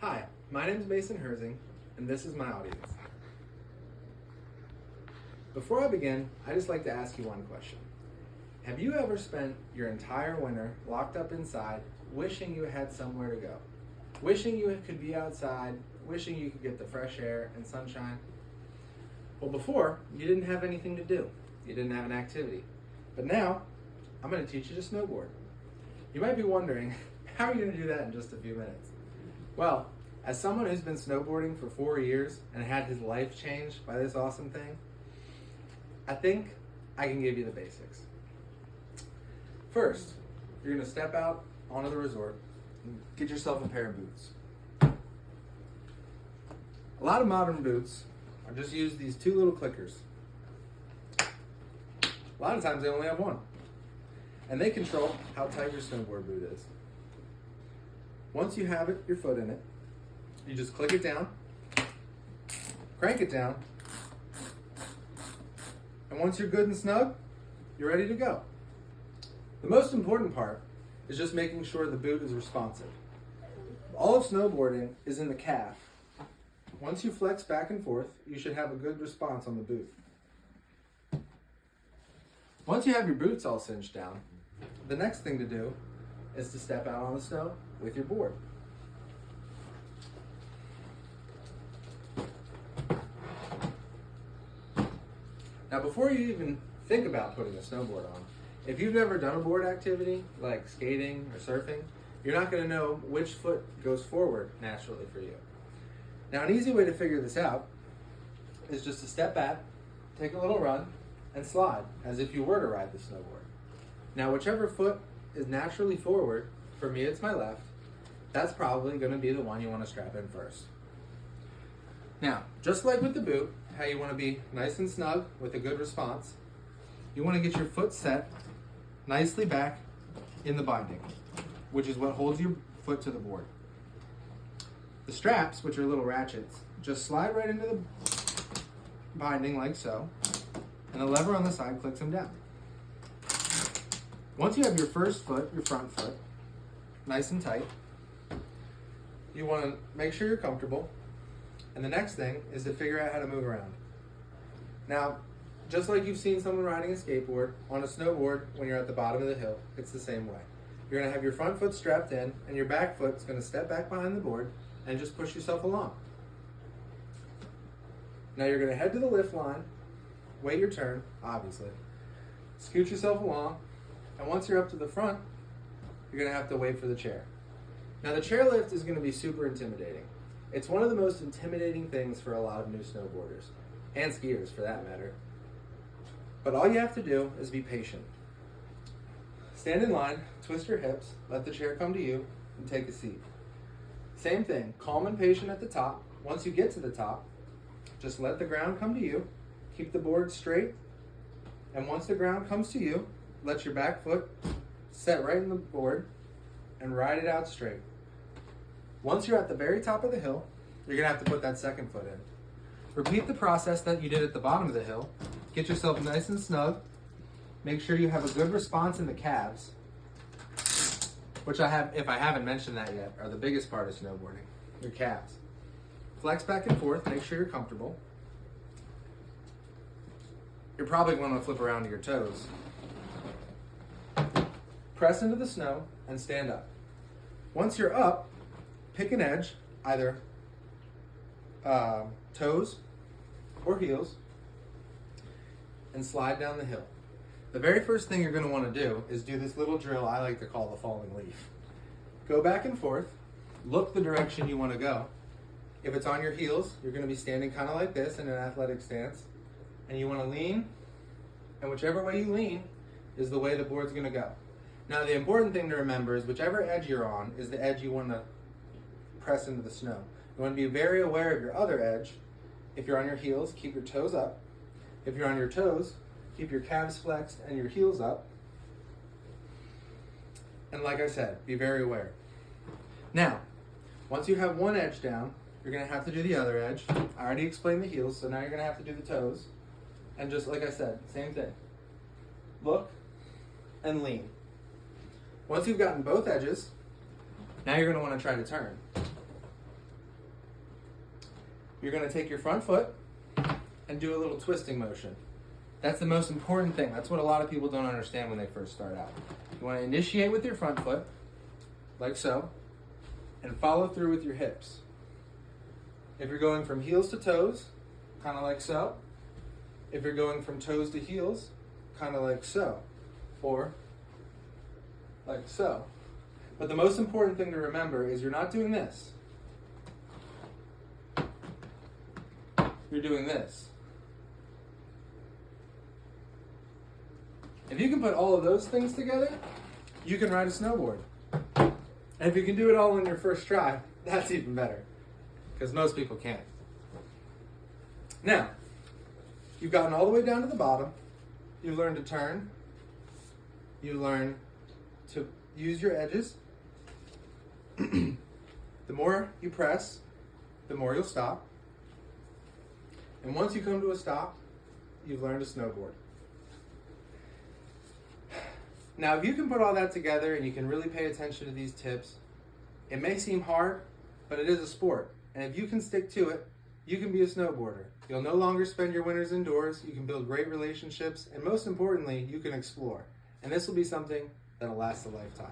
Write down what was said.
Hi, my name is Mason Herzing, and this is my audience. Before I begin, I'd just like to ask you one question. Have you ever spent your entire winter locked up inside, wishing you had somewhere to go? Wishing you could be outside, wishing you could get the fresh air and sunshine? Well, before, you didn't have anything to do. You didn't have an activity. But now, I'm going to teach you to snowboard. You might be wondering, how are you going to do that in just a few minutes? Well, as someone who's been snowboarding for 4 years and had his life changed by this awesome thing, I think I can give you the basics. First, you're going to step out onto the resort and get yourself a pair of boots. A lot of modern boots are just use these two little clickers. A lot of times they only have one. And they control how tight your snowboard boot is. Once you have your foot in it, you just click it down, crank it down, and once you're good and snug, you're ready to go. The most important part is just making sure the boot is responsive. All of snowboarding is in the calf. Once you flex back and forth, you should have a good response on the boot. Once you have your boots all cinched down, the next thing to do is to step out on the snow with your board. Now, before you even think about putting a snowboard on, if you've never done a board activity like skating or surfing, you're not going to know which foot goes forward naturally for you. Now, an easy way to figure this out is just to step back, take a little run, and slide as if you were to ride the snowboard. Now, whichever foot is naturally forward, for me it's my left, that's probably going to be the one you want to strap in first. Now, just like with the boot, how you want to be nice and snug with a good response, you want to get your foot set nicely back in the binding, which is what holds your foot to the board. The straps, which are little ratchets, just slide right into the binding like so, and the lever on the side clicks them down. Once you have your first foot, your front foot, nice and tight, you want to make sure you're comfortable, and the next thing is to figure out how to move around. Now, just like you've seen someone riding a skateboard, on a snowboard when you're at the bottom of the hill, it's the same way. You're going to have your front foot strapped in, and your back foot's going to step back behind the board and just push yourself along. Now you're going to head to the lift line, wait your turn, obviously, scoot yourself along, and once you're up to the front, you're going to have to wait for the chair. Now the chairlift is going to be super intimidating. It's one of the most intimidating things for a lot of new snowboarders, and skiers for that matter. But all you have to do is be patient. Stand in line, twist your hips, let the chair come to you, and take a seat. Same thing, calm and patient at the top. Once you get to the top, just let the ground come to you, keep the board straight, and once the ground comes to you, let your back foot set right in the board and ride it out straight. Once you're at the very top of the hill, you're going to have to put that second foot in. Repeat the process that you did at the bottom of the hill. Get yourself nice and snug. Make sure you have a good response in the calves, which if I haven't mentioned that yet, are the biggest part of snowboarding, your calves. Flex back and forth, make sure you're comfortable. You're probably going to flip around to your toes. Press into the snow and stand up. Once you're up, pick an edge, either toes or heels, and slide down the hill. The very first thing you're going to want to do is do this little drill I like to call the falling leaf. Go back and forth, look the direction you want to go. If it's on your heels, you're going to be standing kind of like this in an athletic stance, and you want to lean, and whichever way you lean is the way the board's going to go. Now the important thing to remember is whichever edge you're on is the edge you want to press into the snow. You want to be very aware of your other edge. If you're on your heels, keep your toes up. If you're on your toes, keep your calves flexed and your heels up. And like I said, be very aware. Now, once you have one edge down, you're going to have to do the other edge. I already explained the heels, so now you're going to have to do the toes. And just like I said, same thing. Look and lean. Once you've gotten both edges, now you're going to want to try to turn. you're going to take your front foot and do a little twisting motion. That's the most important thing. That's what a lot of people don't understand when they first start out. You want to initiate with your front foot, like so, and follow through with your hips. If you're going from heels to toes, kind of like so. If you're going from toes to heels, kind of like so, or like so. But the most important thing to remember is you're not doing this. You're doing this. If you can put all of those things together, you can ride a snowboard. And if you can do it all in your first try, that's even better, because most people can't. Now, you've gotten all the way down to the bottom. You've learned to turn. You learn to use your edges. The more you press, the more you'll stop. And once you come to a stop, you've learned to snowboard. Now, if you can put all that together and you can really pay attention to these tips, it may seem hard, but it is a sport. And if you can stick to it, you can be a snowboarder. You'll no longer spend your winters indoors, you can build great relationships, and most importantly, you can explore. And this will be something that'll last a lifetime.